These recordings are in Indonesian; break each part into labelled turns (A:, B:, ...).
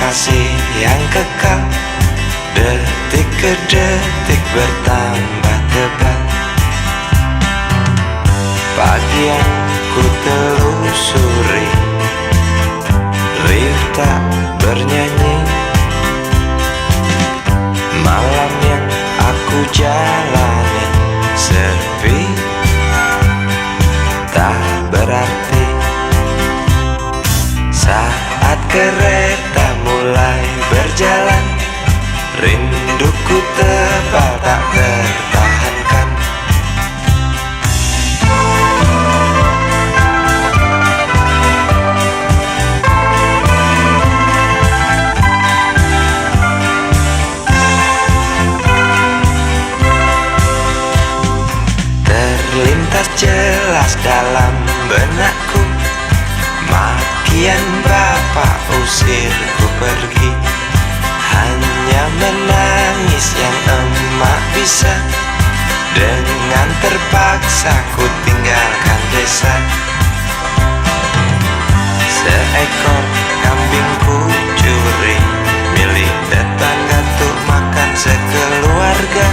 A: kasih yang kekal. Detik ke detik bertambah tebal. Pagi yang ku telusuri, riuh tak bernyanyi. Malam yang aku jalani sepi, tak berarti. Saat kereta mulai berjalan, rinduku tebal tak tertahankan. Terlintas jelas dalam benakku, makian bapak usirku pergi. Hanya menangis yang emak bisa, dengan terpaksa ku tinggalkan desa. Seekor kambing ku curi milik tetangga untuk makan sekeluarga.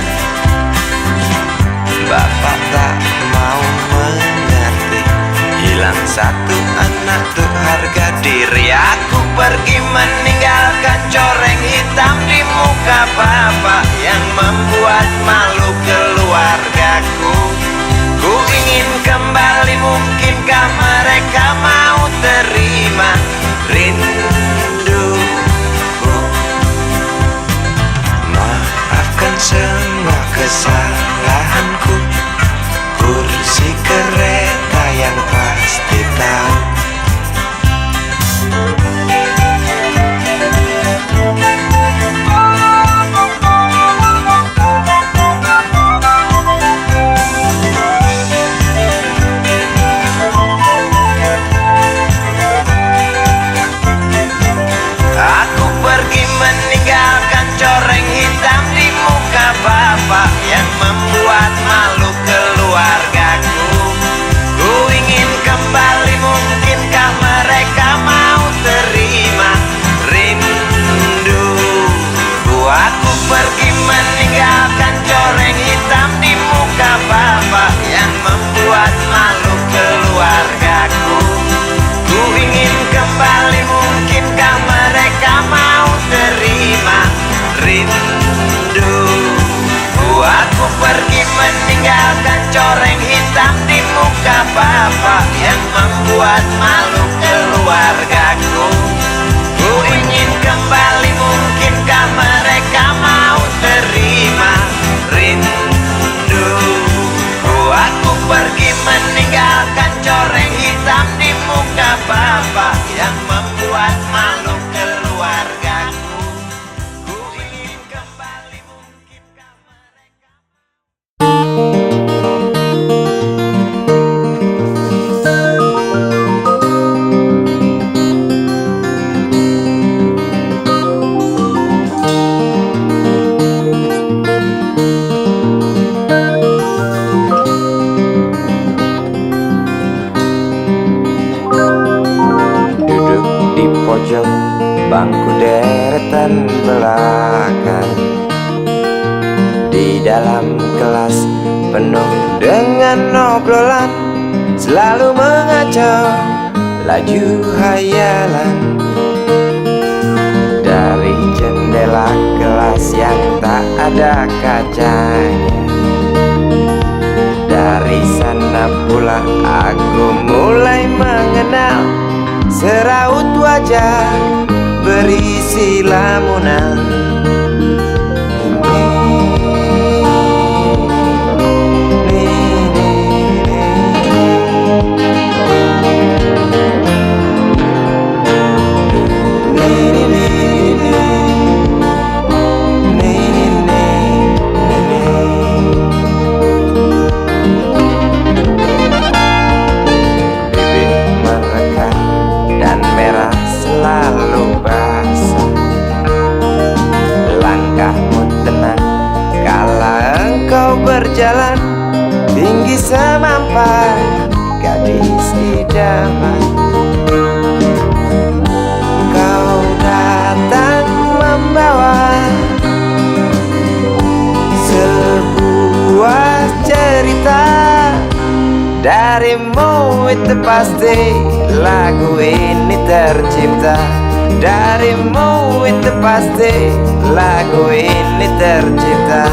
A: Bapak tak mau mengerti, hilang satu anak tuh harga diri. Aku pergi meninggalkan coreng hitam di muka bapak yang membuat malu keluargaku. Ku ingin kembali, mungkinkah mereka mau terima rinduku? Maafkan semua kesalahanku, kursi kereta yang pasti tahu. Aku pergi meninggalkan coreng hitam di muka bapak yang membuat malu keluargaku. Ku ingin kembali, mungkinkah mereka mau terima rinduku? Aku pergi meninggalkan coreng hitam di muka bapak yang membuat malu keluargaku. Ku ingin kembali, mungkinkah mereka mau terima rinduku? Aku pergi meninggalkan coreng hitam di muka bapak yang membuat malu keluargaku. Ku ingin kembali, mungkinkah mereka mau terima rinduku? Aku pergi meninggalkan coreng hitam di muka bapak yang membuat malu keluargaku. Ku ingin kembali, mungkinkah mereka. Duduk di pojok bangku deretan belakang, di dalam kelas penuh dengan obrolan, selalu mengacau laju hayalan. Dari jendela kelas yang tak ada kacanya, dari sana pula aku mulai mengenal seraut wajah berisi lamunan. Berjalan tinggi semampai gadis idaman, kau datang Darimu itu pasti lagu ini tercipta. Darimu itu pasti lagu ini tercipta.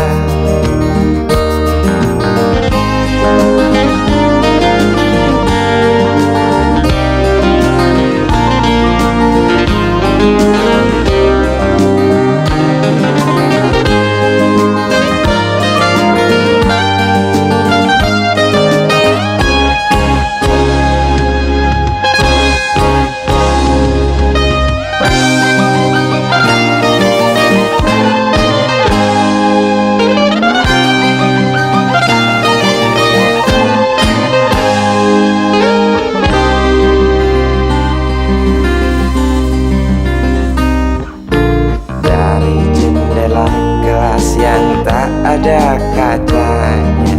A: Yang tak ada kacanya,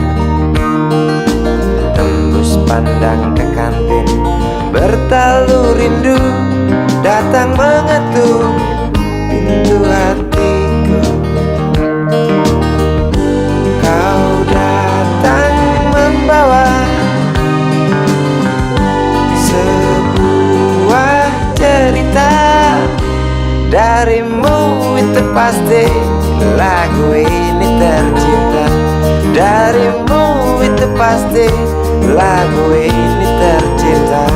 A: tembus pandang ke kantin, bertalu rindu datang mengetuk pintu hatiku. Kau datang membawa sebuah cerita. Darimu itu pasti lagu ini tercipta. Darimu itu pasti lagu ini tercipta.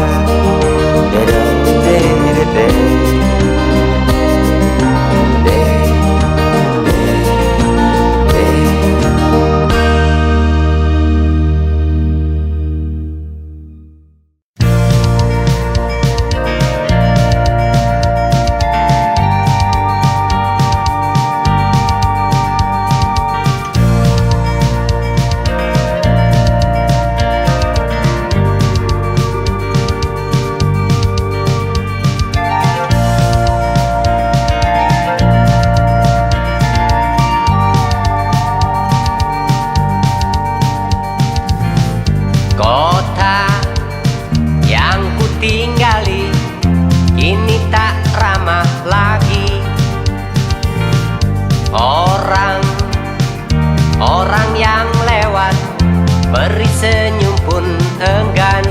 B: Kota yang ku tinggali kini tak ramah lagi. Orang yang lewat beri senyum pun enggan.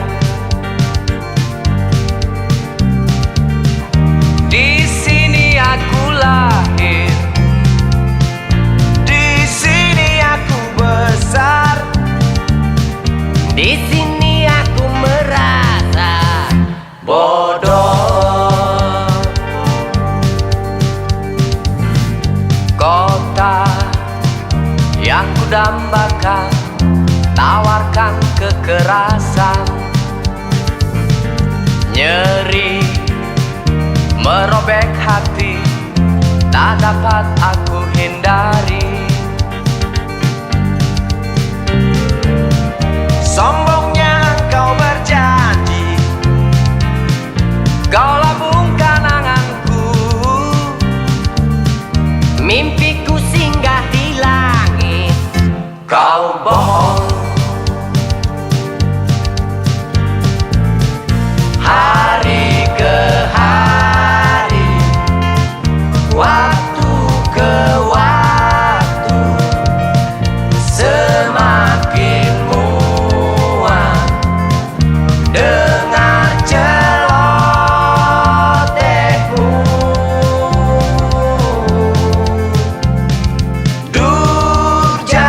B: Di sini aku lahir, di sini aku besar. Di sini aku merasa bodoh. Kota yang ku dambakan, tawarkan kekerasan. Nyeri merobek hati, tak dapat aku hindari. Sombongnya kau berjanji, kau labungkan anganku. Mimpiku singgah di langit, kau bohong. Hari ke hari, waktu ke waktu, semakin dengar celotehmu. Durjana,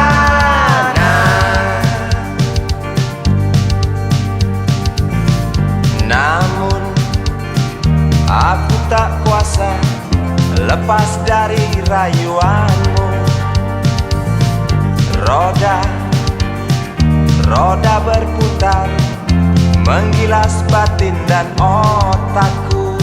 B: namun aku tak kuasa lepas dari rayuanmu. Roda berputar, menggilas batin dan otakku.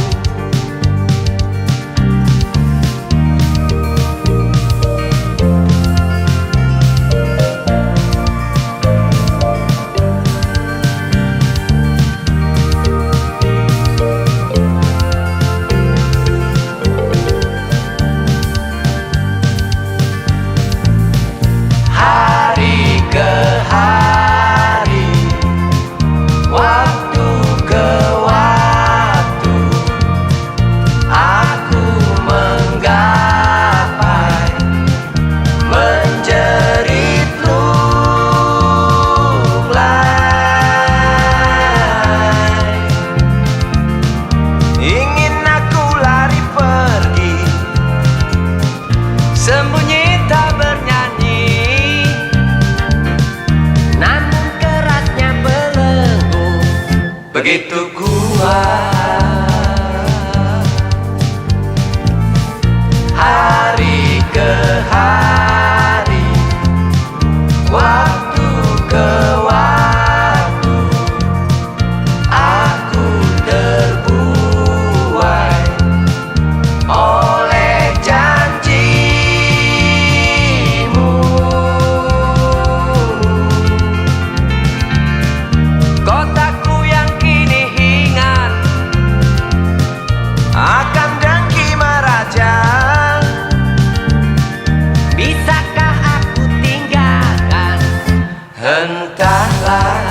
B: Hari ke hari, waktu ke waktu, begitu kuat. Hari ke hari, waktu ke waktu, aku terbuai oleh janjimu. Kotaku yang kini hingan akan dengki meraja. Bisakah aku tinggalkan? Entahlah.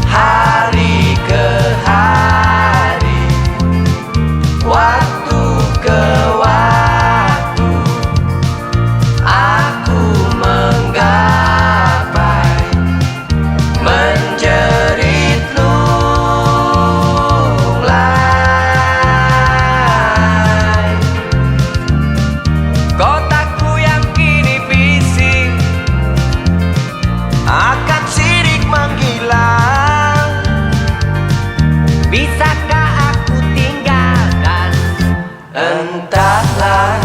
B: Hari ke hari, waktu ke waktu, aku menggapai menjerit lunglai. Kotaku yang kini bising akan sirik menggila. Bisakah aku tinggalkan? Entahlah.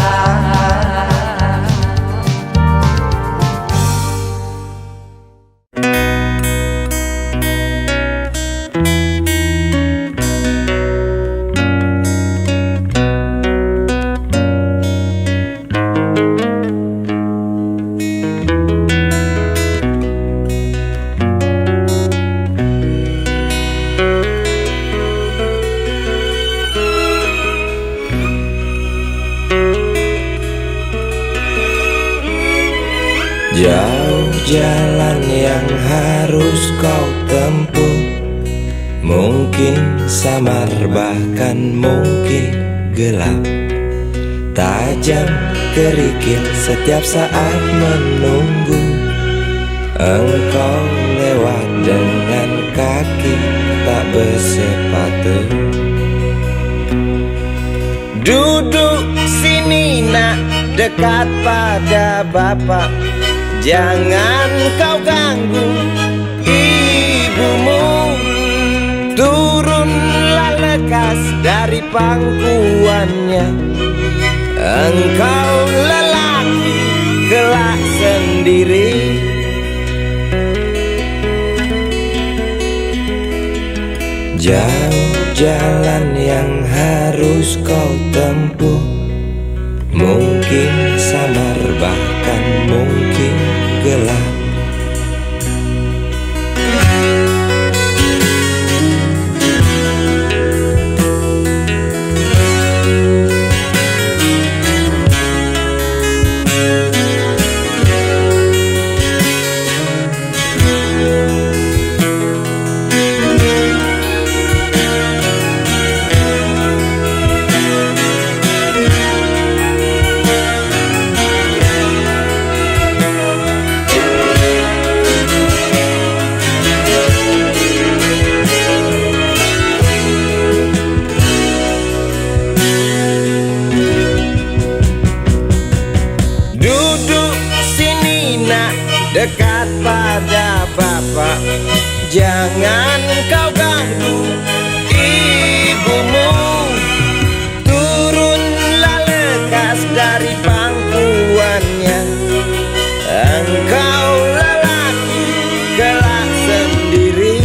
A: Jauh jalan yang harus kau tempuh, mungkin samar bahkan mungkin gelap. Tajam kerikil setiap saat menunggu engkau lewat dengan kaki tak bersepatu. Duduk sini nak, dekat pada bapak. Jangan kau ganggu ibumu. Turunlah lekas dari pangkuannya. Engkau lelaki kelak sendiri. Jauh jalan yang harus kau tempuh, mungkin samar bahkan mungkin gelap. Dekat pada bapak, jangan kau ganggu ibumu. Turunlah lekas dari pangkuannya. Engkau lelaki kelak sendiri.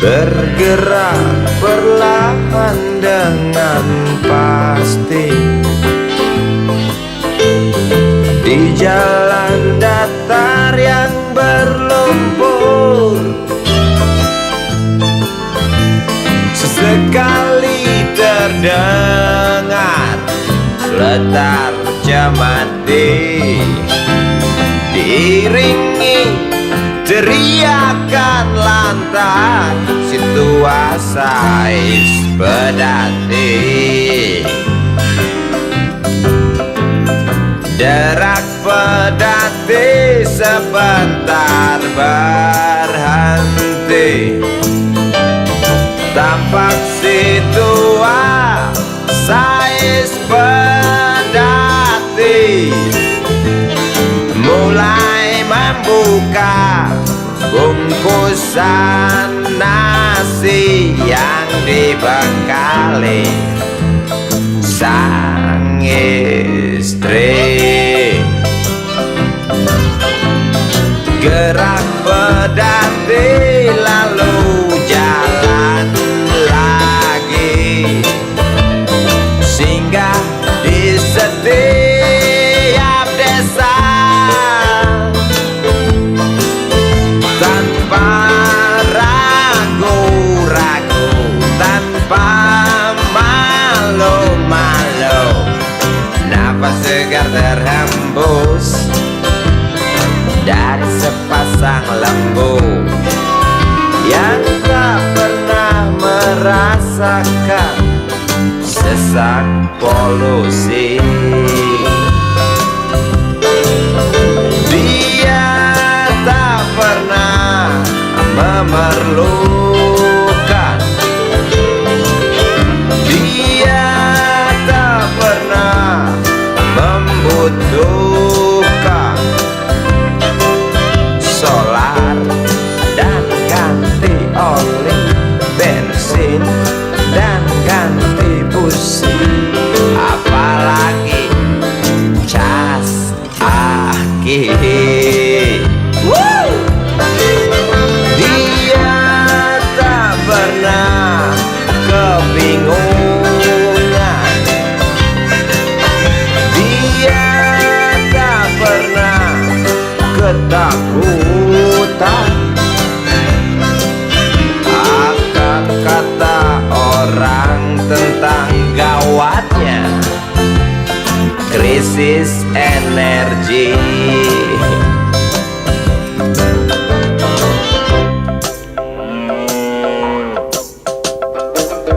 A: bergerak perlahan dengan pasti di jalan datar yang berlumpur. Sesekali terdengar letar cemati diiringi teriakan lantang situasi pedati. Derak pedati sebentar berhenti, tampak situasi pedati mulai membuka bungkusan nasi yang dibekali sang istri. Gerak pedati lalu jalan lagi, singgah di setiap desa tanpa ragu-ragu, tanpa malu-malu. Nafas segar terhembus dari sepasang lembu yang tak pernah merasakan sesak polusi. Dia tak pernah memerlukan, dia tak pernah membutuhkan solar dan ganti oli, bensin dan ganti busi, apalagi cas aki. Dia tak pernah kebingungan, dia tak pernah ketakutan akan kata orang tentang gawatnya krisis energi.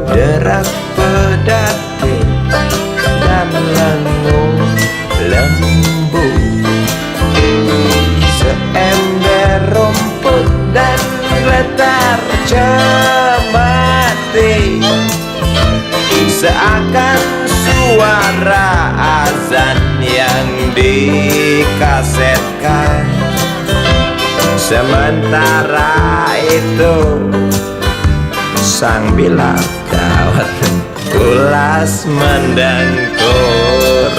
A: Derak pedati dan lengung lembu, seember rumput dan letar cemati, seakan suara azan yang dikasetkan. Sementara itu sang bilakawat ulas mendengkur.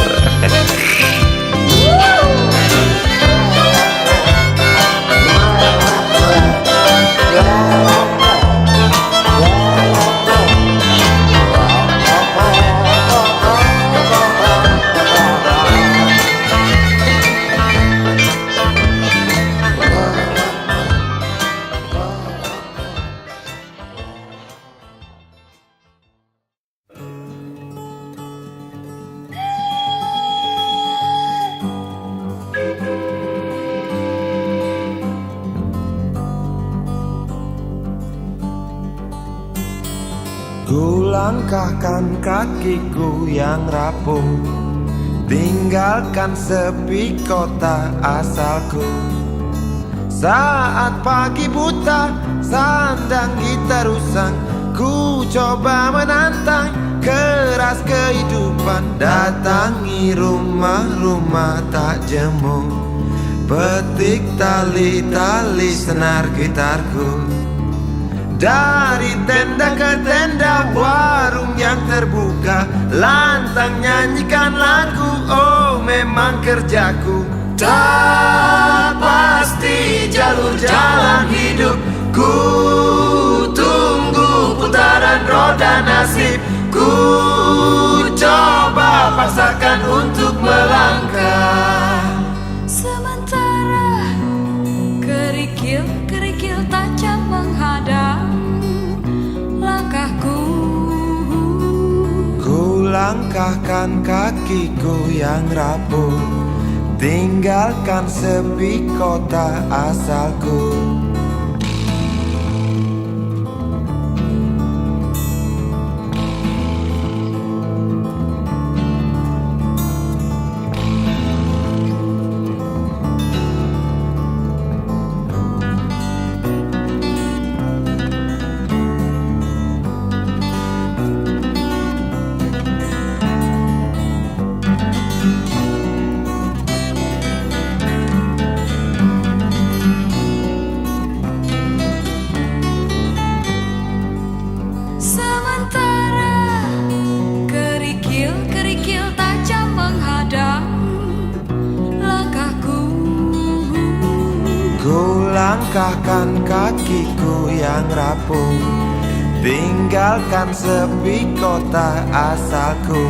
A: Kulangkahkan kakiku yang rapuh, tinggalkan sepi kota asalku. Saat pagi buta, sandang gitar usang, ku coba menantang keras kehidupan. Datangi rumah-rumah tak jemu, petik tali-tali senar gitarku. Dari tenda ke tenda, warung yang terbuka, lantang nyanyikan lagu, oh memang kerjaku. Tak pasti jalur jalan hidupku tuh nasib. Ku coba paksakan untuk melangkah.
C: Sementara kerikil-kerikil tajam menghadang langkahku.
A: Ku langkahkan kakiku yang rapuh, tinggalkan sepi kota asalku.
C: Sementara kerikil-kerikil tajam menghadang langkahku.
A: Ku langkahkan kakiku yang rapuh, tinggalkan sepi kota asalku.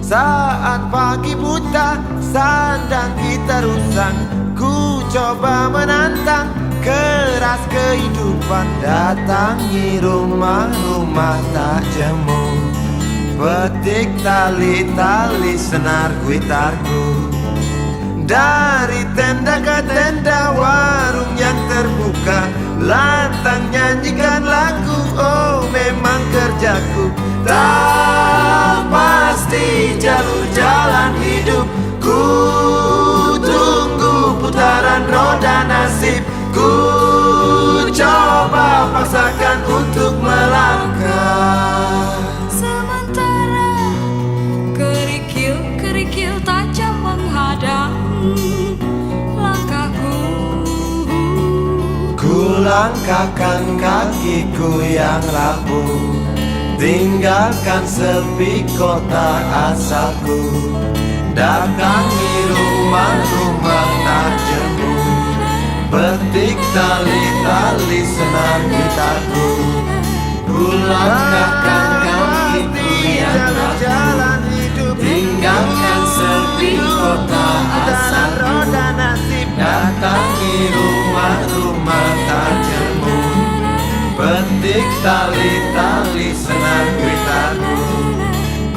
A: Saat pagi buta, sandang kita rusak. Ku coba menantang keras kehidupan, datangi rumah-rumah tak jemu, petik tali-tali senar gitarku. Dari tenda ke tenda, warung yang terbuka, lantang nyanyikan lagu. Oh, memang kerjaku. Tak pasti jalur jalan hidup. Ku tunggu putaran roda nasib. Ku coba paksakan untuk melangkah.
C: Sementara kerikil-kerikil tajam menghadang langkahku.
A: Ku langkahkan kakiku yang rapuh, tinggalkan sepi kota asalku. Datangi rumah-rumah tak jemu, petik tali-tali senar gitarku. Ku langkahkan kakiku yang rapuh, tinggalkan sepi kota asalku. Datangi rumah-rumah tak jemu, petik tali-tali senar gitarku.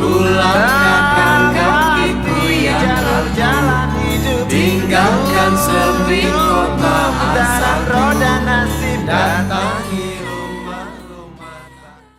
A: Ku langkahkan kakiku yang rapuh, tinggalkan sepi kota asalku. Datangi rumah-rumah tak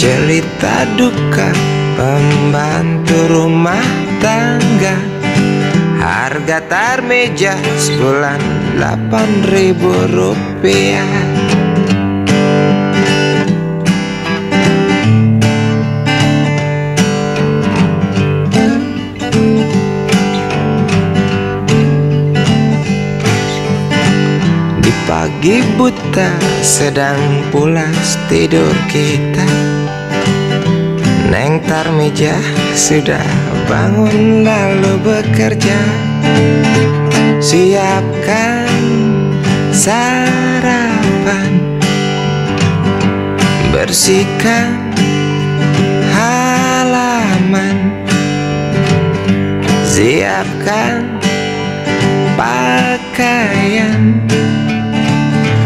A: cerita duka pembantu rumah tangga. Harga tarmeja sebulan 8.000 rupiah. Di pagi buta sedang pulas tidur kita, Neng Tarmeja sudah bangun lalu bekerja. Siapkan sarapan, Bersihkan halaman, siapkan pakaian,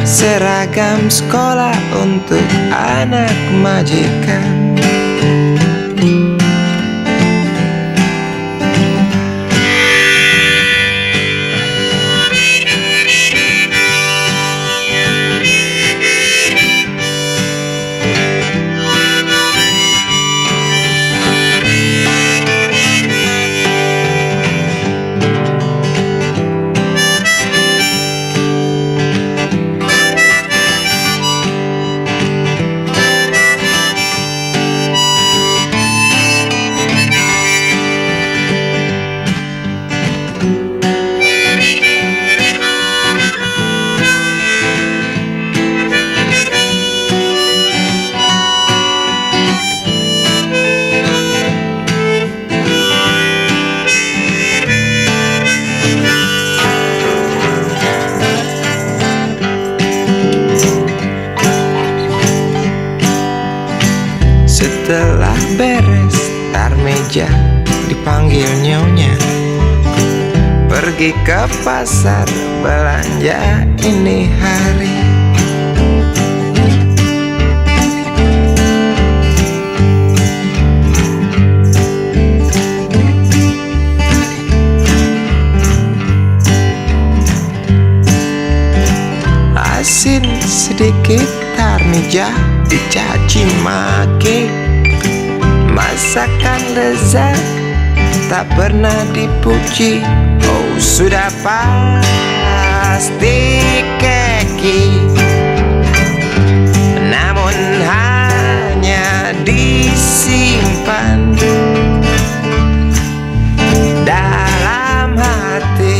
A: seragam sekolah untuk anak majikan. Setelah beres tar meja, dipanggil nyonya, pergi ke pasar belanja ini hari. Asin sedikit tar meja, dicaci maki. Masakan lezat tak pernah dipuji. Oh sudah pasti keki, namun hanya disimpan dalam hati.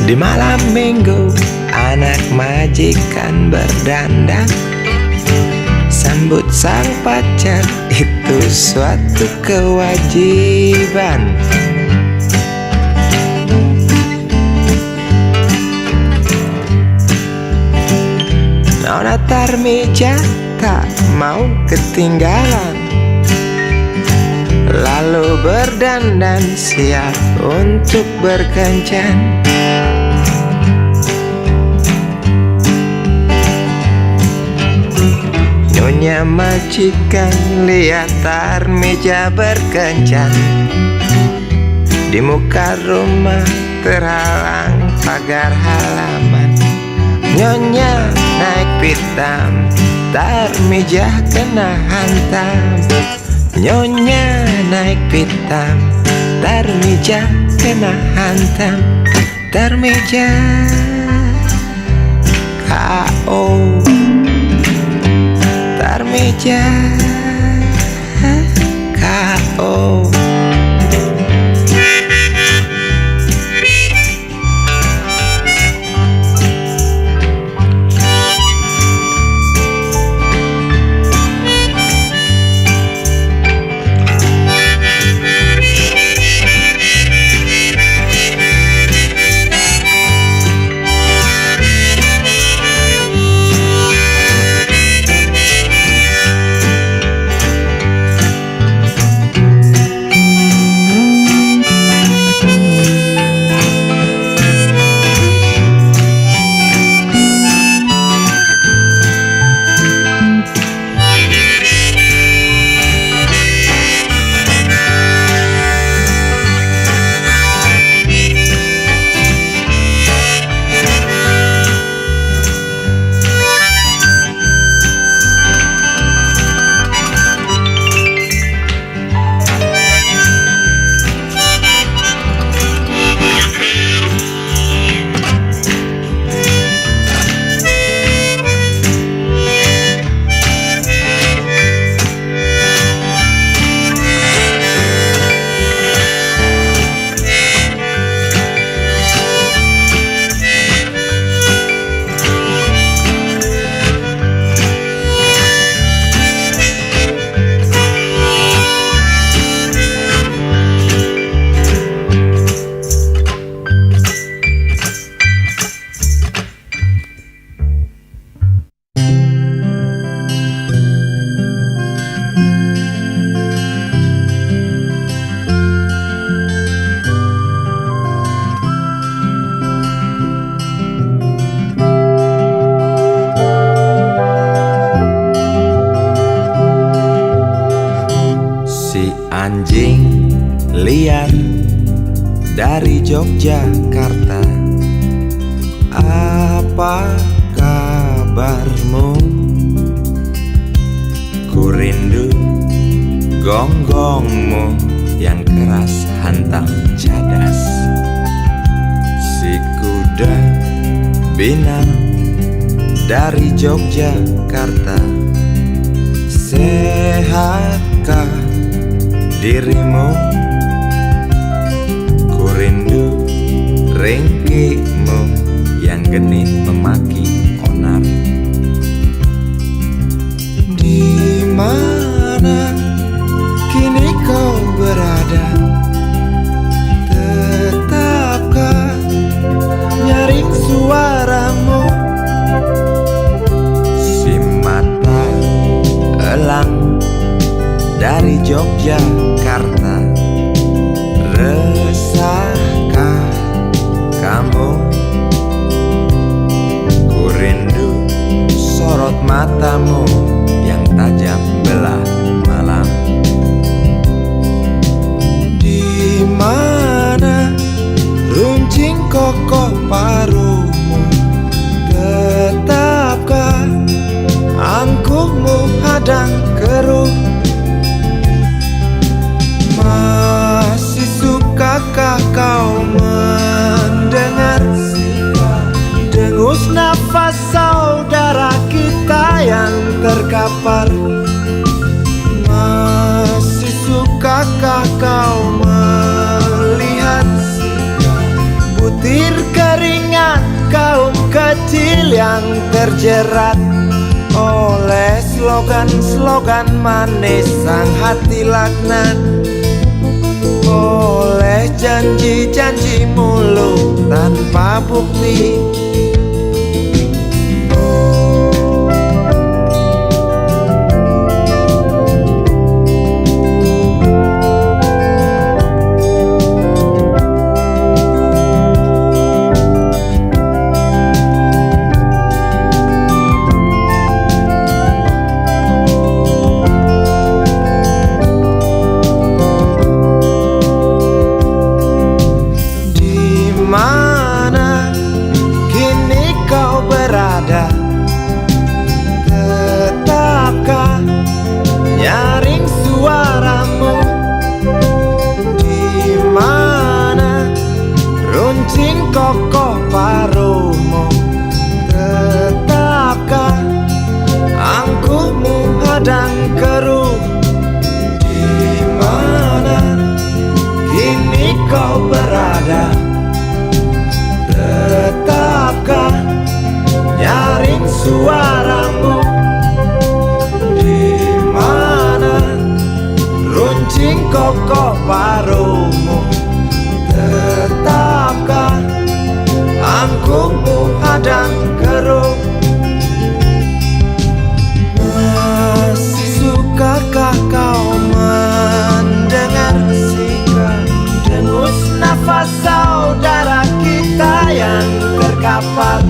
A: Di malam minggu anak majikan berdandan, sambut sang pacar itu suatu kewajiban. Nona Tarmija tak mau ketinggalan, lalu berdandan siap untuk berkencan. Nyonya majikan lihat Tarmija berkencan, di muka rumah terhalang pagar halaman. Nyonya naik pitam, Tarmija kena hantam. Nyonya naik pitam, Tarmija kena hantam. Tarmija K.O. Tarmija K.O. Anjing liar dari Yogyakarta, apa kabarmu? Ku rindu gonggongmu yang keras hantam cadas. Si kuda binang dari Yogyakarta, sehatkah dirimu? Ku rindu ringkihmu yang genit memaki onar. Di mana kini kau berada? Tetapkah nyaring suaramu? Si mata elang dari Yogyakarta, resahkah kamu? Ku rindu sorot matamu yang tajam belah malam. Di mana runcing kokoh paruhmu? Tetapkah angkuhmu hadang keruh? Masih sukakah kau mendengar dengus nafas saudara kita yang terkapar? Masih sukakah kau melihat butir keringat kaum kecil yang terjerat oleh slogan-slogan manis sang hati laknat, oleh janji-janji mulut tanpa bukti. Tetapkah nyaring suaramu? Di mana runcing kokoh paruhmu? Tetapkah angkuhmu hadang keruh? Di mana kini kau berada? Tetapkah nyaring suaramu? Di mana runcing kokoh paruhmu? Tetapkah angkuhmu hadang keruh? Masih sukakah kau mendengar sikap dengus nafas saudara kita yang terkapar?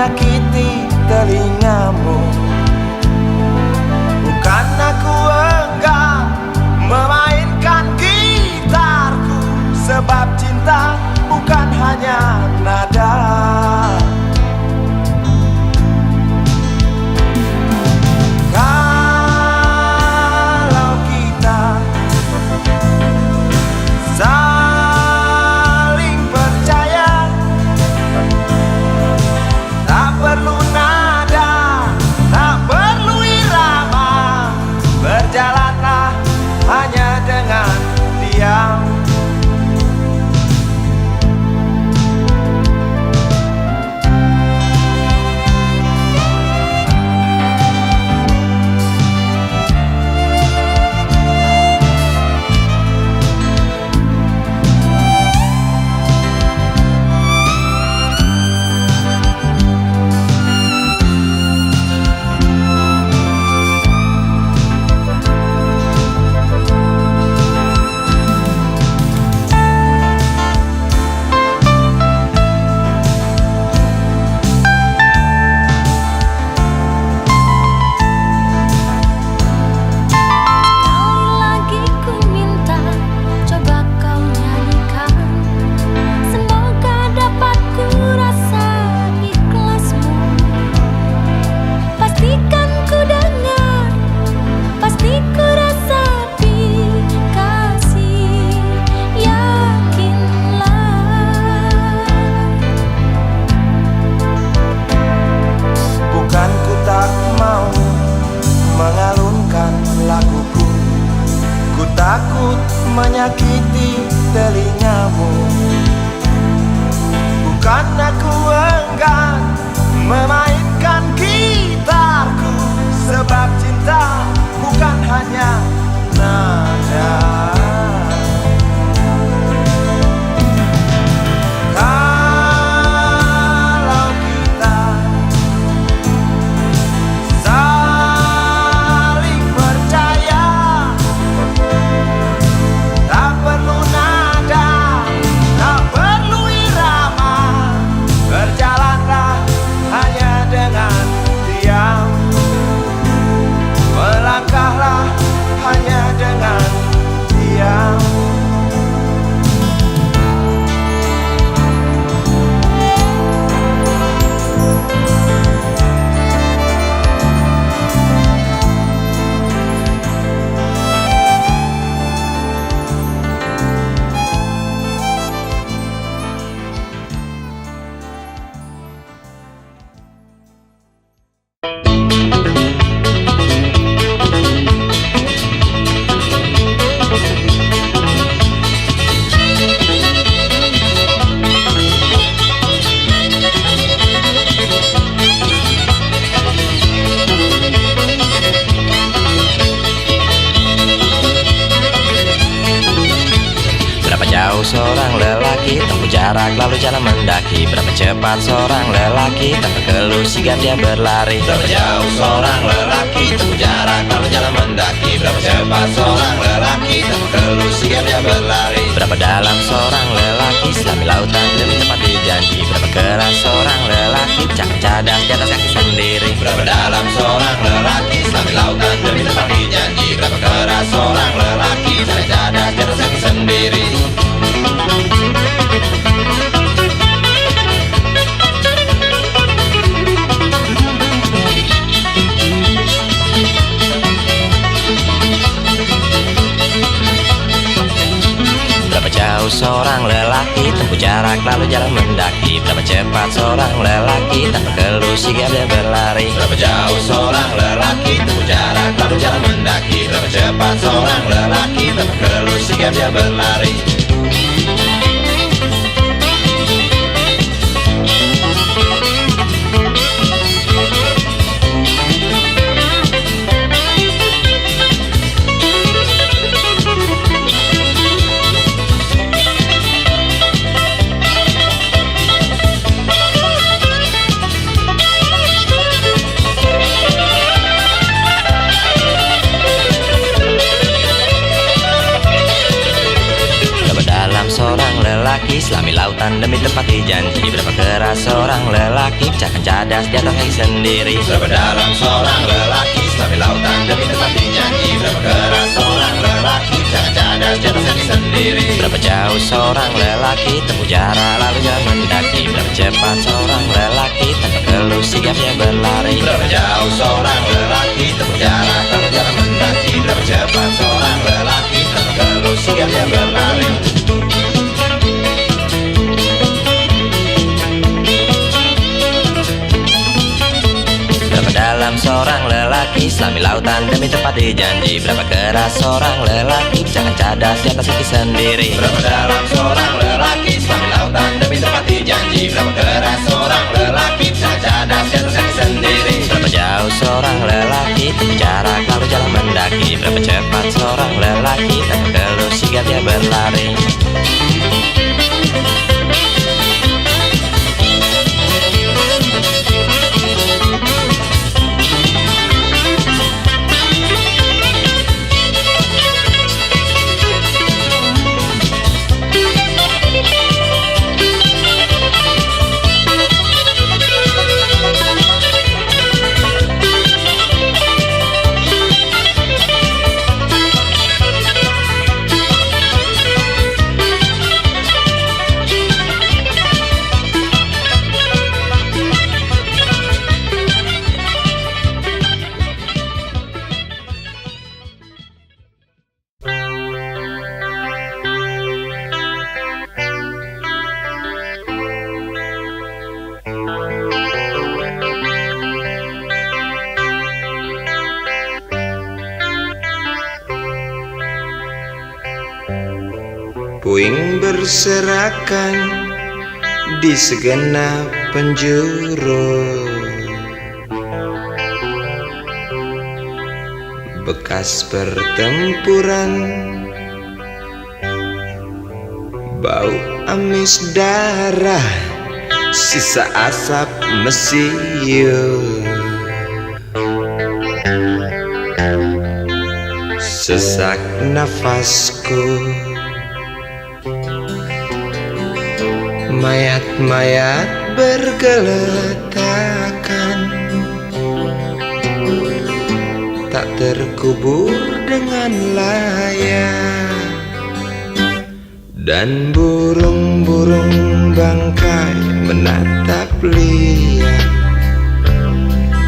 A: menyakiti telingamu. Bukan aku enggan memainkan gitarku, sebab cinta bukan hanya nada. Kalau kita saling percaya, tak perlu nada, tak perlu irama, berjalanlah hanya dengan diam. Takut menyakiti telingamu. Bukan aku enggan memainkan gitarku, sebab cinta bukan hanya nada. Kalau kita saling percaya, tak perlu nada, tak perlu irama, berjalanlah hanya dengan diam, melangkahlah hanya dengan diam.
D: Seorang lelaki tempuh jarak lalu jalan mendaki. Berapa cepat seorang lelaki tanpa keluh sigap dia berlari. Berapa jauh seorang lelaki tempuh jarak lalu jalan mendaki. Berapa cepat seorang lelaki tanpa keluh sigap dia berlari. Berapa dalam seorang lelaki selami lautan demi tempat janji. Berapa keras seorang lelaki cakap cadas di atas kaki sendiri. Berapa dalam seorang lelaki selami lautan demi tempat janji. Berapa keras seorang lelaki cakap cadas di atas kaki sendiri. Berapa jauh seorang lelaki tempuh jarak lalu jalan mendaki. Berapa cepat seorang lelaki tanpa keluh sigap dia berlari. Berapa jauh seorang lelaki tempuh jarak lalu jalan mendaki. Berapa cepat seorang lelaki tanpa keluh sigap dia berlari. selami lautan demi tepati janji. Berapa keras seorang lelaki pecahkan cadas di atas kaki sendiri.
A: Berapa dalam seorang lelaki selami lautan demi tepati janji. Berapa keras seorang lelaki pecahkan cadas di atas kaki sendiri.
D: Berapa jauh seorang lelaki tempuh jarak lalu jalan mendaki. Berapa cepat seorang lelaki tanpa keluh sigap dia berlari.
A: Berapa jauh seorang lelaki tempuh jarak lalu jalan mendaki. Berapa cepat seorang lelaki tanpa keluh sigap dia berlari.
D: Berapa dalam seorang lelaki selami lautan demi tepati janji. Berapa keras seorang lelaki pecahkan cadas di atas kaki sendiri.
A: Berapa dalam seorang lelaki selami lautan demi tepati janji. Berapa keras seorang lelaki pecahkan cadas di atas kaki sendiri.
D: Berapa jauh seorang lelaki tempuh jarak lalu jalan mendaki. Berapa cepat seorang lelaki tanpa keluh sigap dia berlari.
A: Puing berserakan di segenap penjuru, bekas pertempuran, bau amis darah, sisa asap mesiu. Sesak nafasku, mayat-mayat bergeletakan, tak terkubur dengan layak. Dan burung-burung bangkai menatap liar.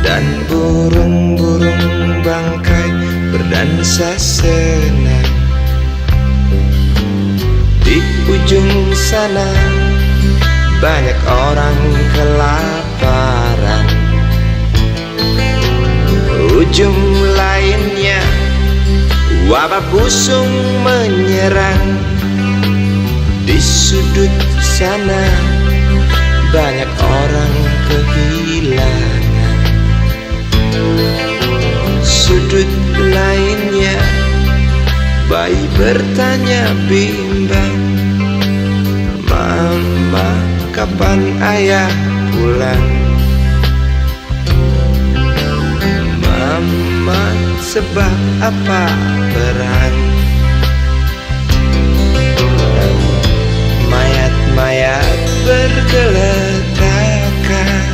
A: Dan burung-burung bangkai berdansa senang. Di ujung sana banyak orang kelaparan. Ujung lainnya wabah busung menyerang. Di sudut sana banyak orang kehilangan. Sudut lainnya bayi bertanya bimbang, "Mama, kapan ayah pulang? Mama, sebab apa perang?" Mayat-mayat bergeletakan,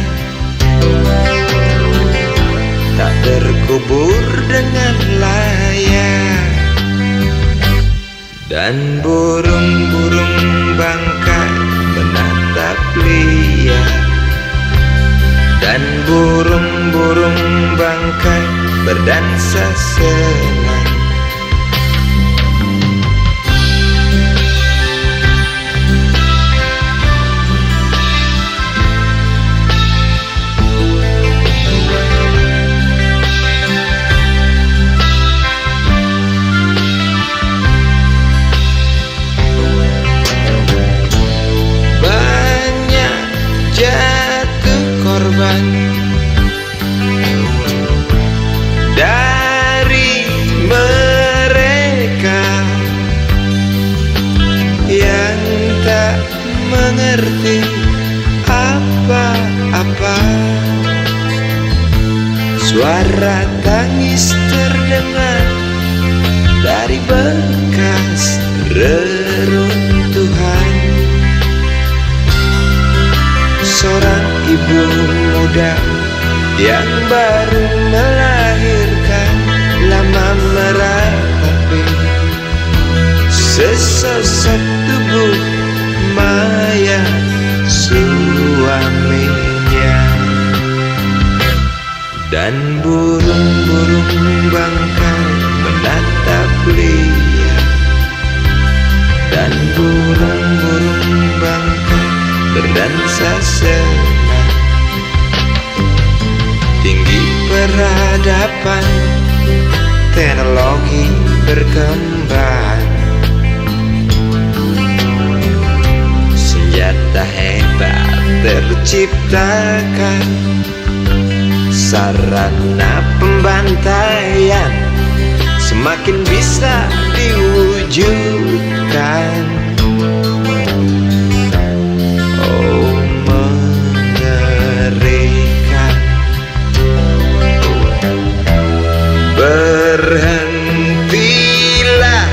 A: tak terkubur dengan layak. Dan burung-burung bangkai menatap liar. Dan burung-burung bangkai berdansa senang. Korban dari mereka yang tak mengerti apa-apa. Suara tangis terdengar dari bekas reruntuhan.
E: ibu muda yang baru melahirkan, lama meratapi sesosok tubuh mayat suaminya. Dan burung-burung bangkai menatap Lia, dan burung-burung bangkai berdansa senang. Tinggi peradaban, teknologi berkembang, senjata hebat terciptakan, sarana pembantaian semakin bisa diwujudkan. Oh, mengerikan. Berhentilah,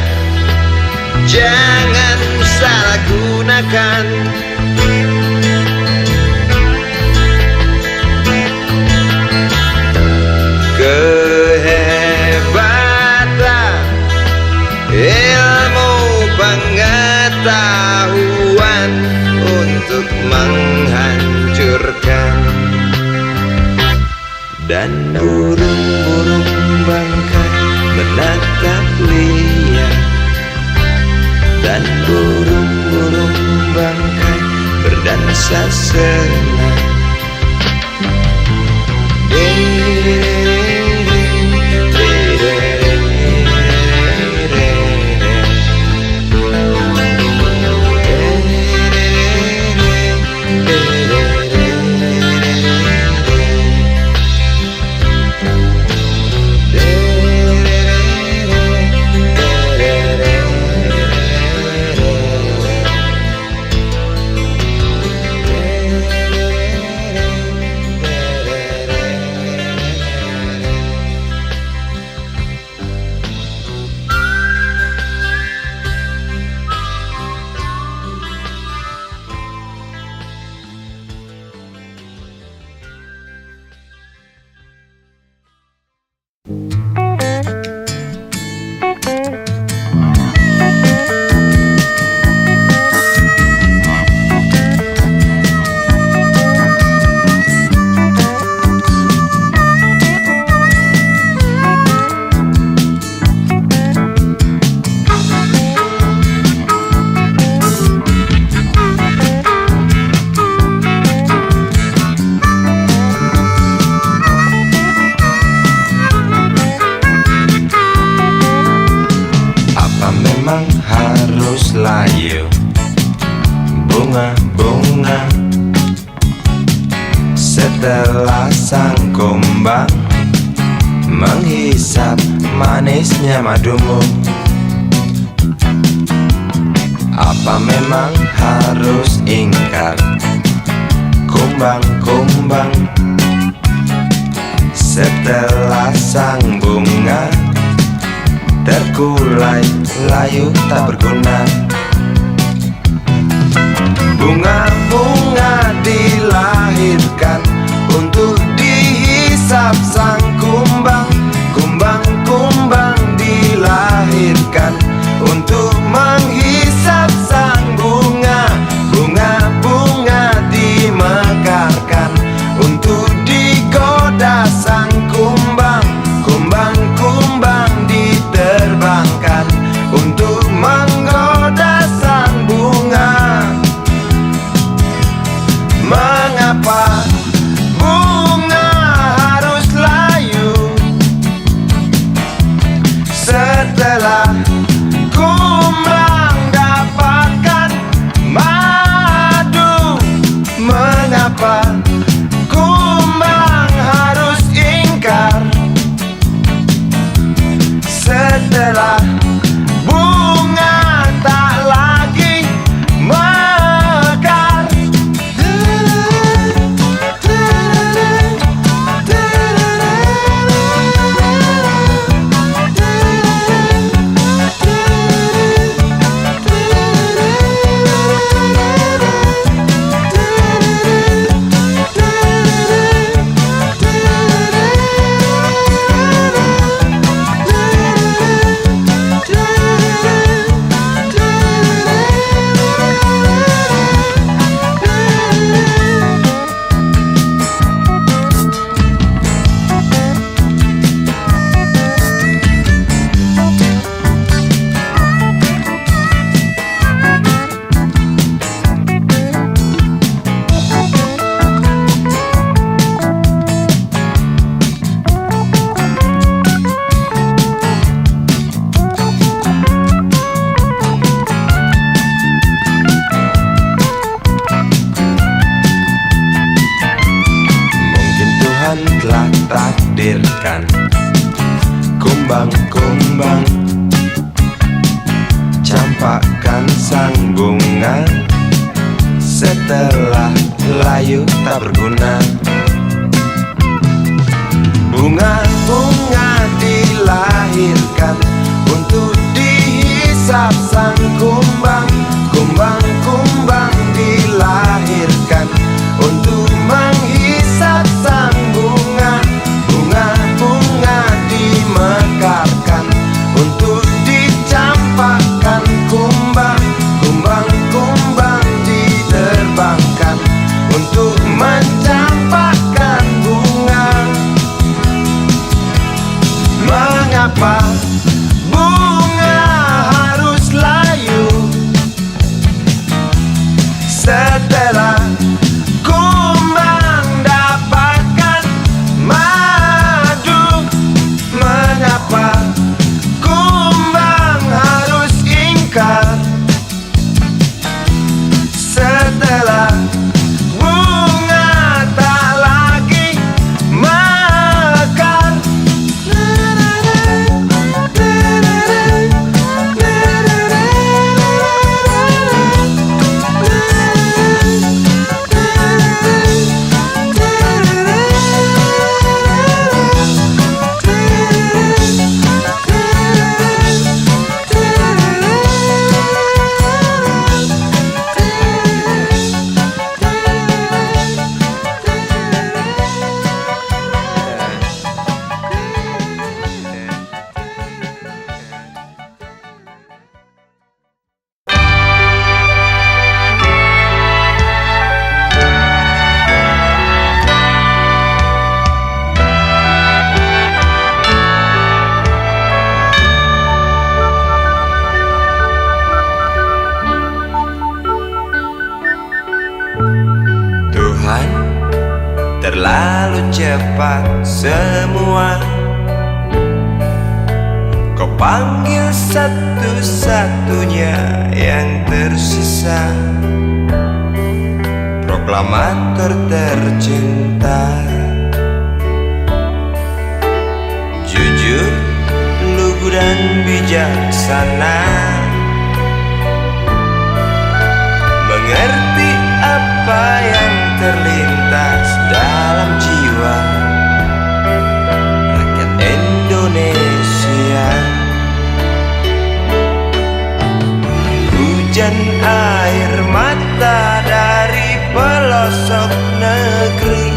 E: jangan salah gunakan kehebatan ilmu pengetahuan untuk menghancurkan. Dan burung-burung bangkai menatap Lia, dan burung-burung bangkai berdansa senang. Layu bunga-bunga setelah sang kumbang menghisap manisnya madumu. Apa memang harus ingkar kumbang-kumbang setelah sang bunga terkulai layu tak berguna? Bunga-bunga dilahirkan untuk dihisap sang kumbang. Kumbang-kumbang dilahirkan untuk menghisap sang bunga. Bunga-bunga dimekarkan untuk digoda sang kumbang. Kumbang-kumbang diterbangkan untuk menggoda sang bunga. Mengapa bunga harus layu? telah layu tak berguna. Bunga-bunga dilahirkan untuk dihisap sang kumbang. Kumbang-kumbang dilahirkan untuk menghisap sang bunga. Bunga-bunga dimekarkan untuk dicampakkan kumbang. Kumbang-kumbang diterbangkan untuk mencampakkan bunga. Mengapa bunga harus layu setelah kumbang dapatkan madu? Mengapa kumbang harus ingkar setelah bunga tak lagi mekar? Tuhan, terlalu cepat semua. Kau panggil satu-satunya yang tersisa, proklamator tercinta. Jujur, lugu dan bijaksana, mengerti apa yang terlintas dalam jiwa rakyat Indonesia. Hujan air mata dari pelosok negeri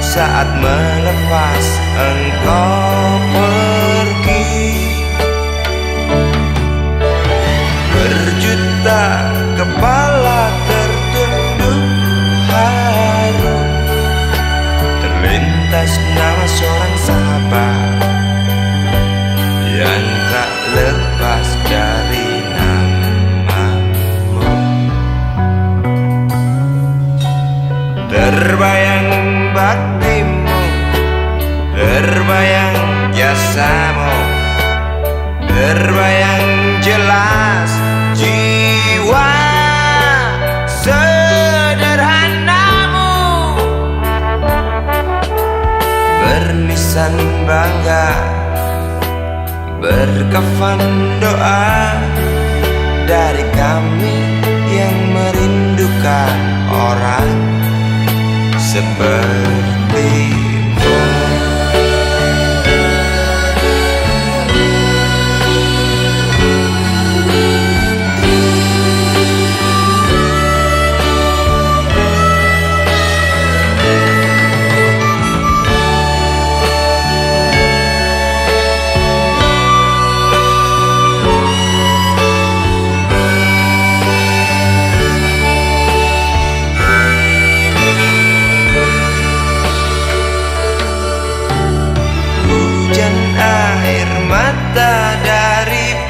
E: saat melepas engkau pergi. Berjuta kepala tertunduk haru, terlintas nama seorang sahabat yang tak lepas dari namamu. Terbayang baktimu, terbayang jasamu, terbayang jelas jiwa sederhanamu, bernisan bangga, berkafan doa dari kami yang merindukan orang sepertimu.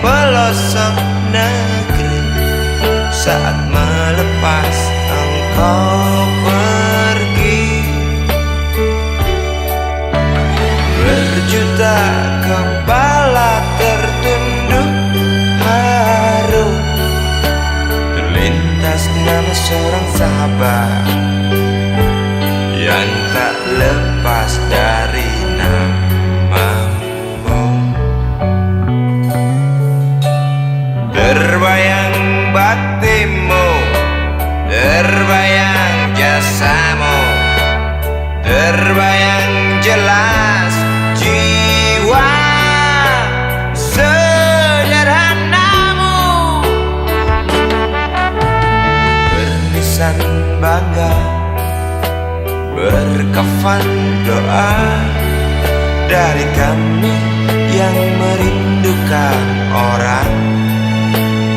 E: Pelosok negeri saat melepas engkau pergi. Berjuta kepala tertunduk haru, terlintas nama seorang sahabat yang tak lepas dari namamu. Terbayang baktimu, terbayang harapan doa dari kami yang merindukan orang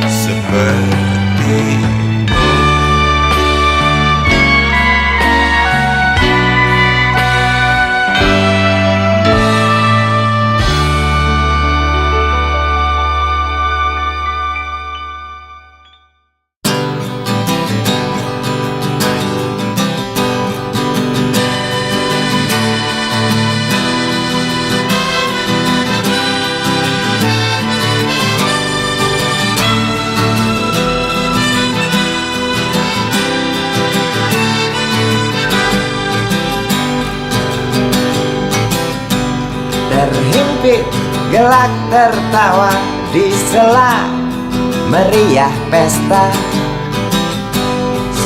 E: seperti
F: terhimpit gelak tertawa di sela meriah pesta.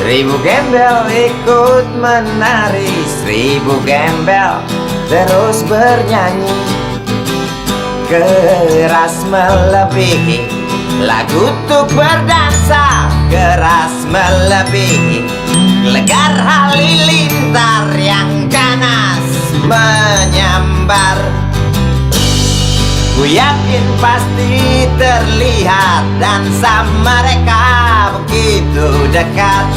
F: 1000 gembel ikut menari, 1000 gembel terus bernyanyi. Keras melebihi lagu untuk berdansa, keras melebihi legar halilintar yang ganas menyambar. Ku yakin pasti terlihat dansa mereka begitu dekat.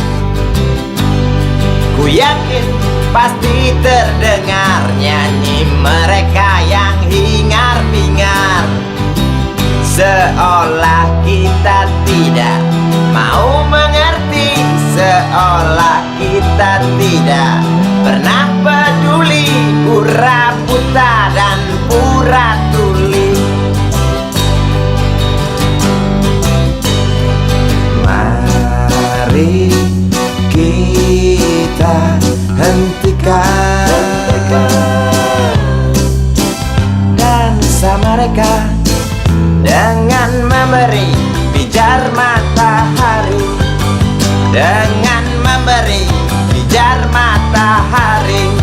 F: Ku yakin pasti terdengar nyanyi mereka yang hingar-bingar. Seolah kita tidak mau mengerti, seolah kita tidak pernah peduli, pura buta dan pura tuli. Mari kita hentikan dansa mereka dengan memberi pijar matahari, dengan memberi pijar matahari.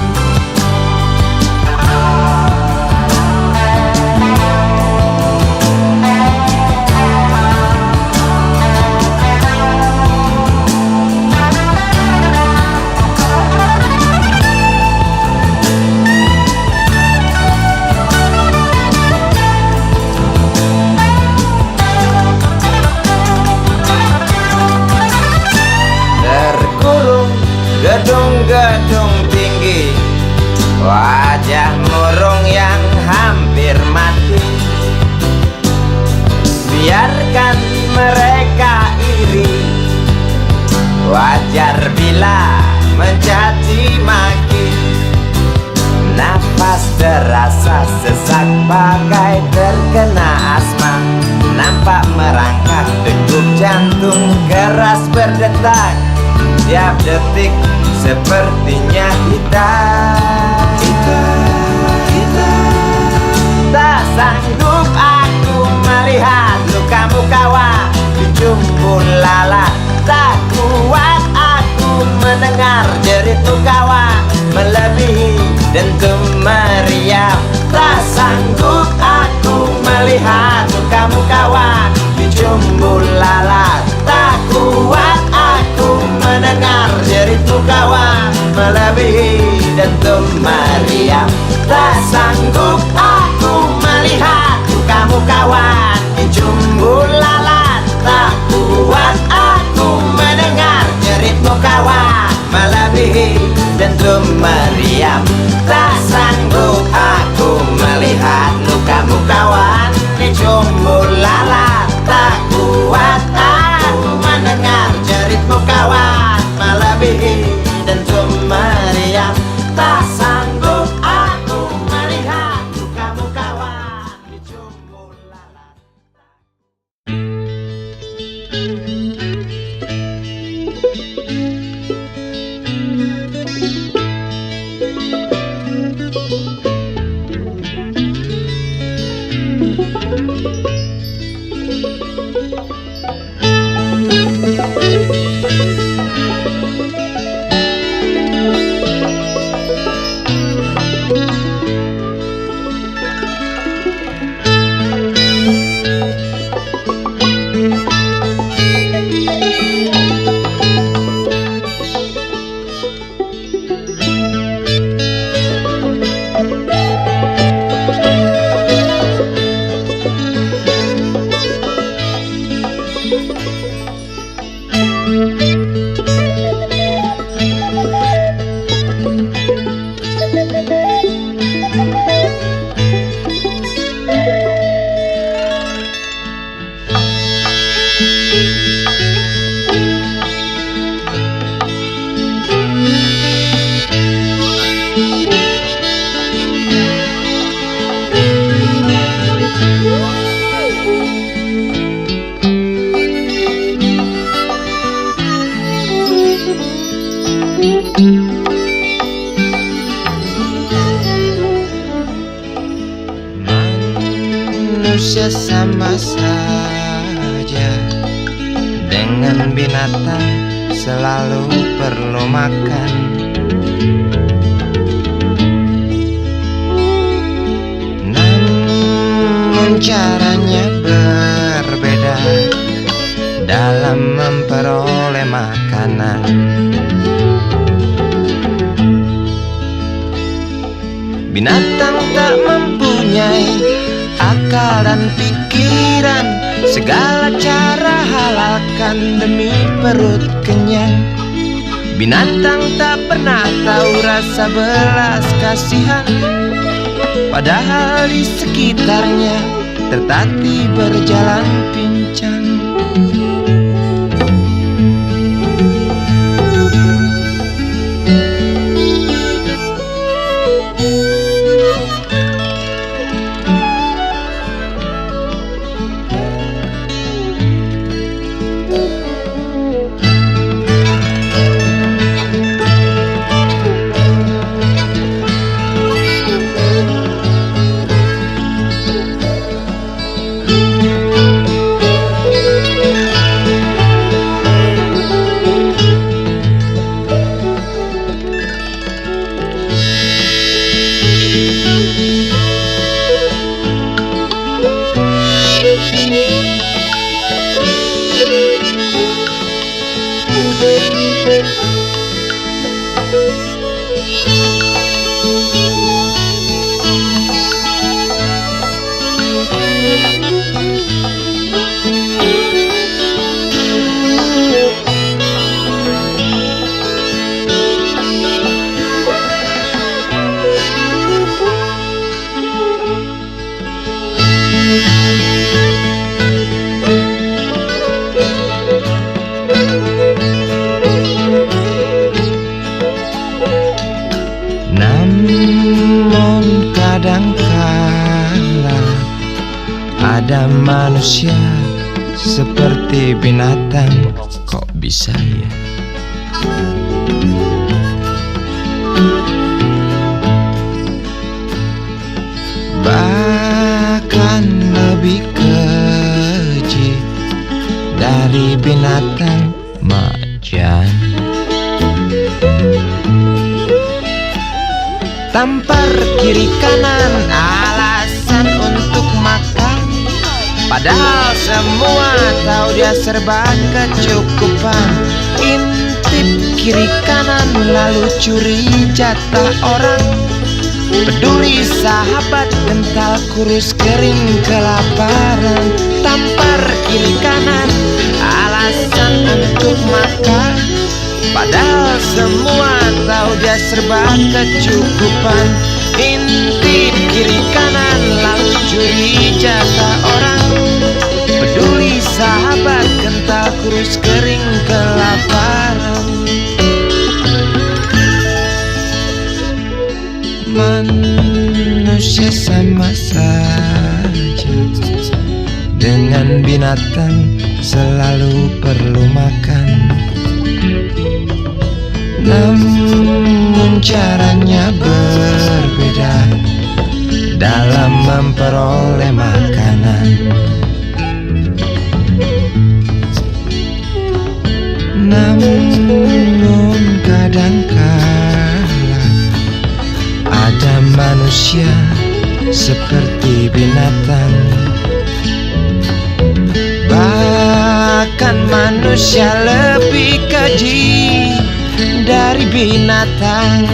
F: Gedung-gedung tinggi, wajah murung yang hampir mati. Biarkan mereka iri, wajar bila mencaci maki. Nafas terasa sesak bagai terkena asma. Nampak merangkak degup jantung keras berdetak. Tiap detik sepertinya kita tak sanggup aku melihat lukamu kawan di jumpul lalat. Tak kuat aku mendengar jeritmu kawan melebihi dentum meriam. Tak sanggup aku melihat lukamu kawan di jumpul lalat. Tak kuat aku mendengar jeritmu kawan melebihi dentum meriam. Tak sanggup aku melihat lukamu kawan di jumbul lalat. Tak kuat aku mendengar jeritmu kawan melebihi dentum meriam. Tak sanggup aku melihat lukamu kawan di jumbul lalat. Tak kuat aku mendengar jeritmu kawan melebihi dentum meriam. Tak sanggup aku melihat lukamu kawan di jumbul lalat.
E: Manusia sama saja dengan binatang, selalu perlu makan. Namun caranya berbeda dalam memperoleh makanan. Binatang tak mempunyai akal dan pikiran, segala cara halalkan demi perut kenyang. Binatang tak pernah tahu rasa belas kasihan, padahal di sekitarnya tertatih berjalan pincang. Namun kadangkala ada manusia seperti binatang. Kok bisa ya? Bahkan lebih keji dari binatang macan. Tampar kiri kanan alasan untuk makan, padahal semua tahu dia serba kecukupan. Intip kiri kanan lalu curi jatah orang, peduli sahabat kental kurus kering kelaparan. Tampar kiri kanan alasan untuk makan, padahal semua tahu dia serba kecukupan. Intip kiri kanan lalu curi jatah orang, peduli sahabat kental kurus kering kelaparan. Manusia sama saja dengan binatang, selalu perlu makan. Namun caranya berbeda dalam memperoleh makanan. Namun kadangkala ada manusia seperti binatang. Bahkan manusia lebih keji dari binatang.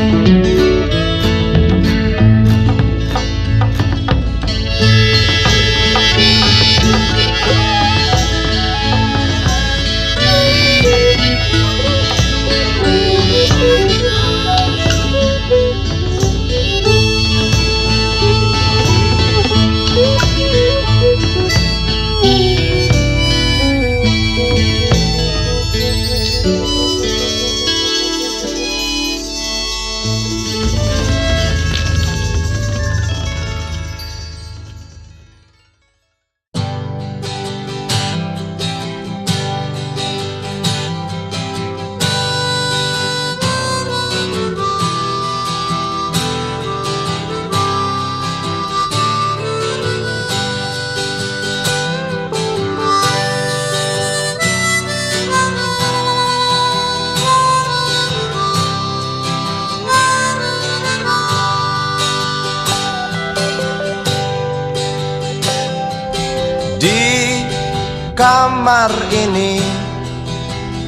E: samar ini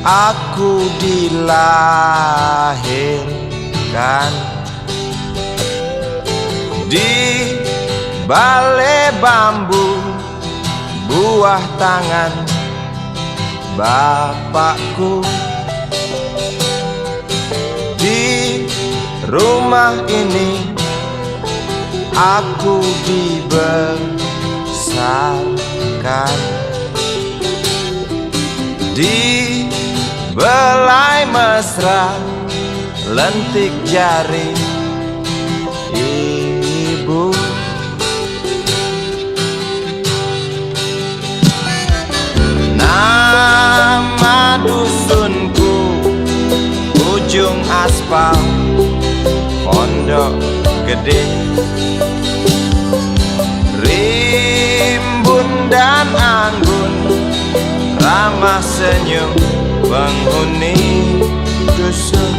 E: aku dilahirkan di balai bambu, buah tangan bapakku. Di rumah ini aku dibesarkan di belai mesra lentik jari ibu. Nama dusunku ujung aspal Pondok Gede. Rimbun dan anggun ramah senyum penghuni dusun.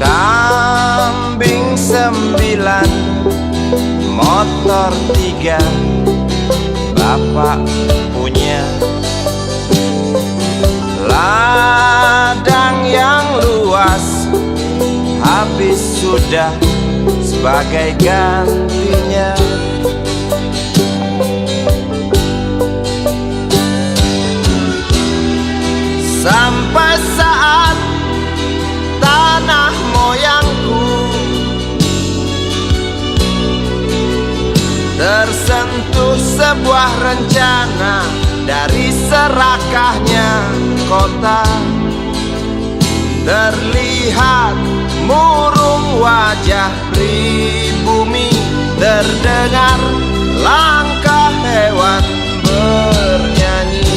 E: Kambing 9, motor 3, bapak punya. Ladang yang luas habis sudah sebagai gantinya. Sampai saat tanah moyangku tersentuh sebuah rencana dari serakahnya kota. Terlihat murung wajah pribumi, terdengar langkah hewan bernyanyi.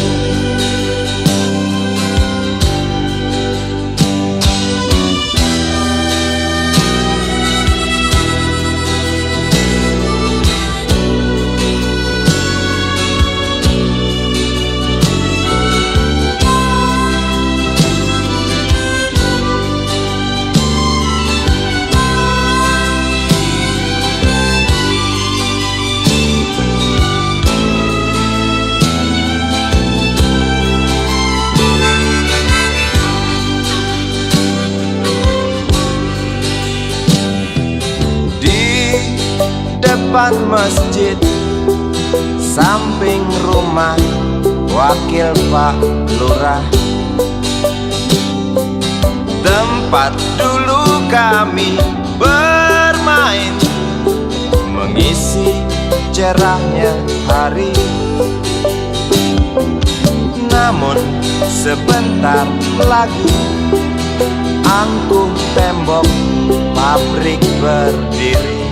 E: Depan masjid samping rumah wakil Pak Lurah, tempat dulu kami bermain mengisi cerahnya hari. Namun sebentar lagi angkuh tembok pabrik berdiri.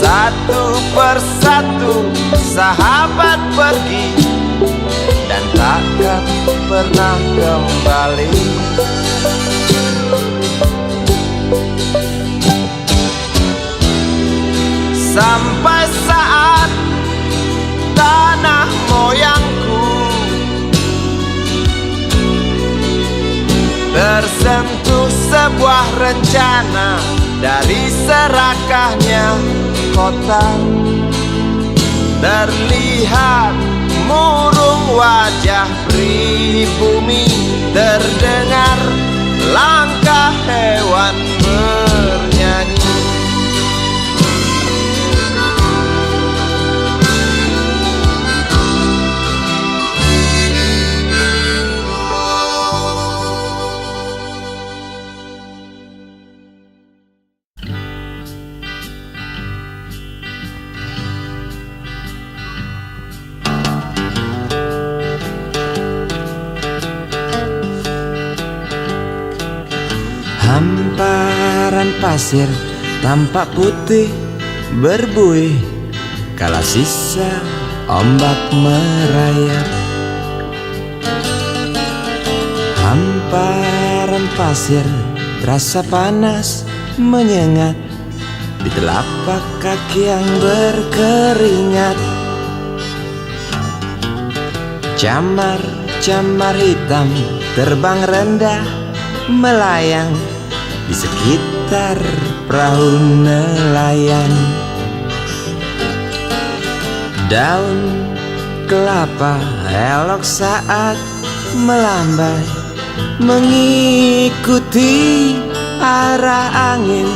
E: Satu persatu sahabat pergi dan takkan pernah kembali. Sampai saat tanah moyangku tersentuh sebuah rencana dari serakahnya kota. Terlihat murung wajah pribumi, terdengar langkah hewan bernyanyi. Hamparan pasir tampak putih berbuih kala sisa ombak merayap. Hamparan pasir terasa panas menyengat di telapak kaki yang berkeringat. Camar-camar hitam terbang rendah melayang di sekitar perahu nelayan. Daun kelapa elok saat melambai mengikuti arah angin.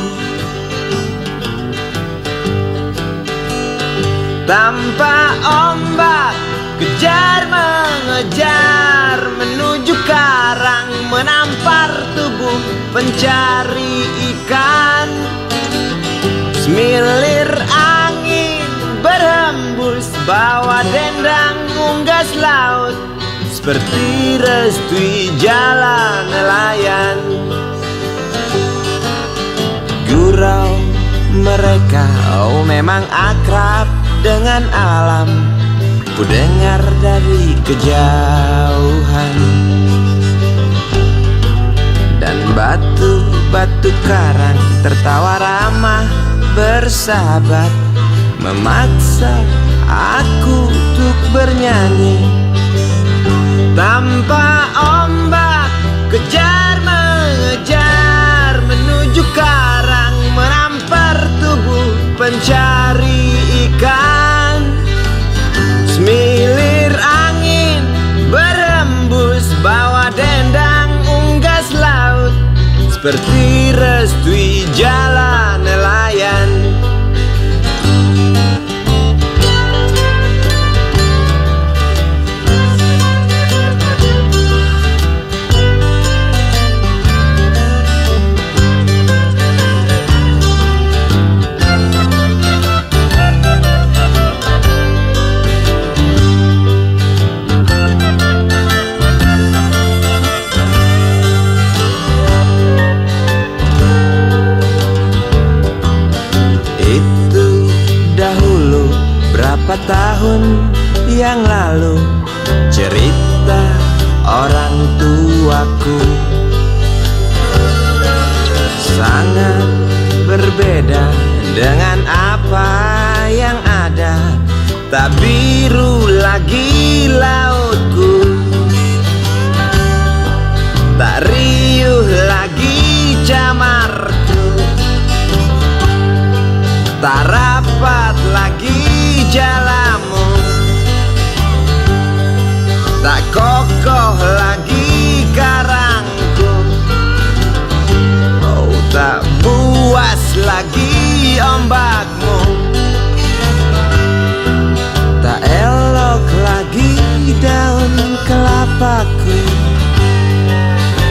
E: Tanpa ombak kejar mengejar menuju karang, menampar tubuh pencari ikan. Semilir angin berhembus bawa dendang unggas laut seperti restui jalan nelayan. Gurau mereka memang akrab dengan alam, ku dengar dari kejauhan. Dan batu-batu karang tertawa ramah bersahabat, memaksa aku untuk bernyanyi. Tanpa ombak kejar mengejar menuju karang, menampar tubuh pencari ikan. Semilir angin berhembus bawa dendang unggas laut seperti restui jalan nelayan. Berapa tahun yang lalu cerita orang tuaku sangat berbeda dengan apa yang ada. Tak biru lagi lautku, tak riuh lagi camarku, tak rapat lagi jalamu, tak kokoh lagi karangku. Oh, tak buas lagi ombakmu, tak elok lagi daun kelapaku,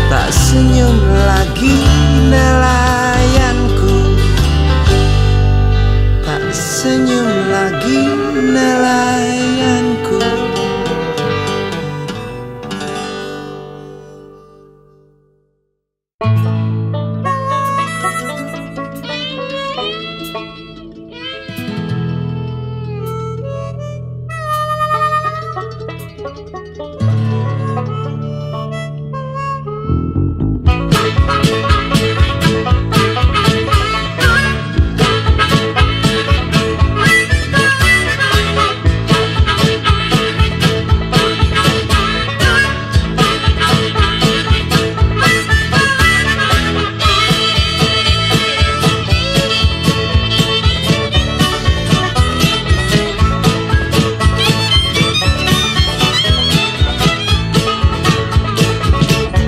E: tak senyum lagi nelayanku, tak senyum lagi nelayanku.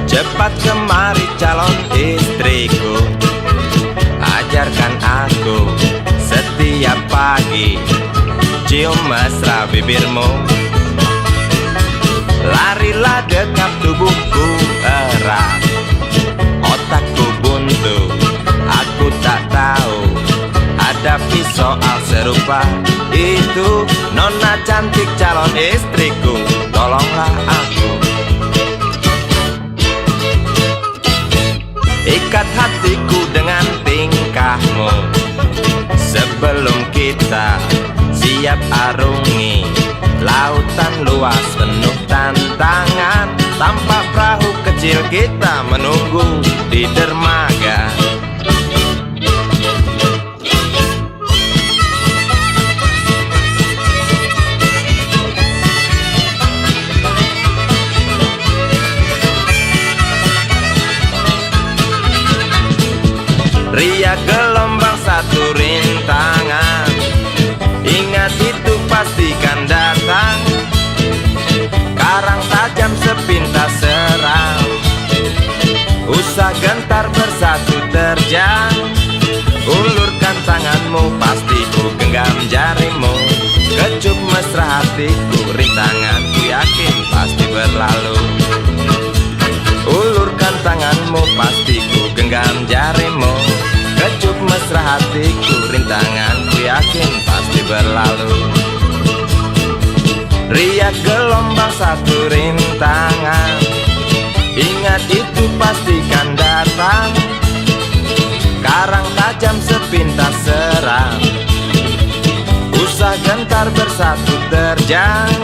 E: Cepat kemari calon istriku, ajarkan aku setiap pagi cium mesra bibirmu. Larilah dekat tubuhku erat, otakku buntu, aku tak tahu hadapi soal serupa itu. Nona cantik calon istriku, tolonglah aku. Ikat hatiku dengan tingkahmu sebelum kita siap arungi lautan luas penuh tantangan. Tanpa perahu kecil kecil kita menunggu di dermaga. Riak gelombang satu rintangan, ingat itu pastikan datang. Karang tajam sepintas serang, usah gentar bersatu terjang. Ulurkan tanganmu, pasti ku genggam jarimu. Kecup mesra hatiku, rintanganku yakin pasti berlalu. Ulurkan tanganmu, pasti ku genggam jarimu. Kecup mesra hatiku, rintanganku yakin pasti berlalu. Riak gelombang satu rintangan, ingat itu pastikan datang. Karang tajam sepintas serang, usah gentar bersatu terjang.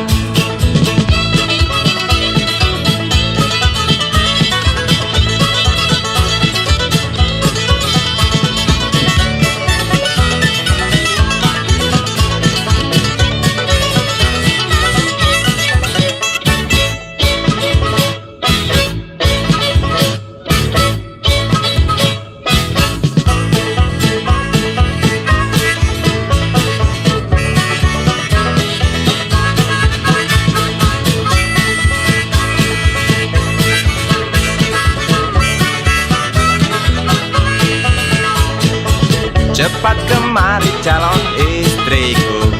E: Cepat kemari calon istriku,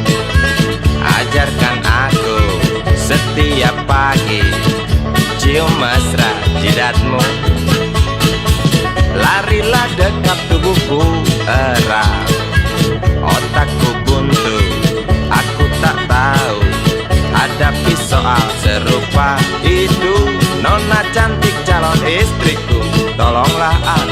E: ajarkan aku setiap pagi cium mesra jidatmu. Larilah dekat tubuhku erat, otakku buntu, aku tak tahu hadapi soal serupa itu. Nona cantik calon istriku, tolonglah aku.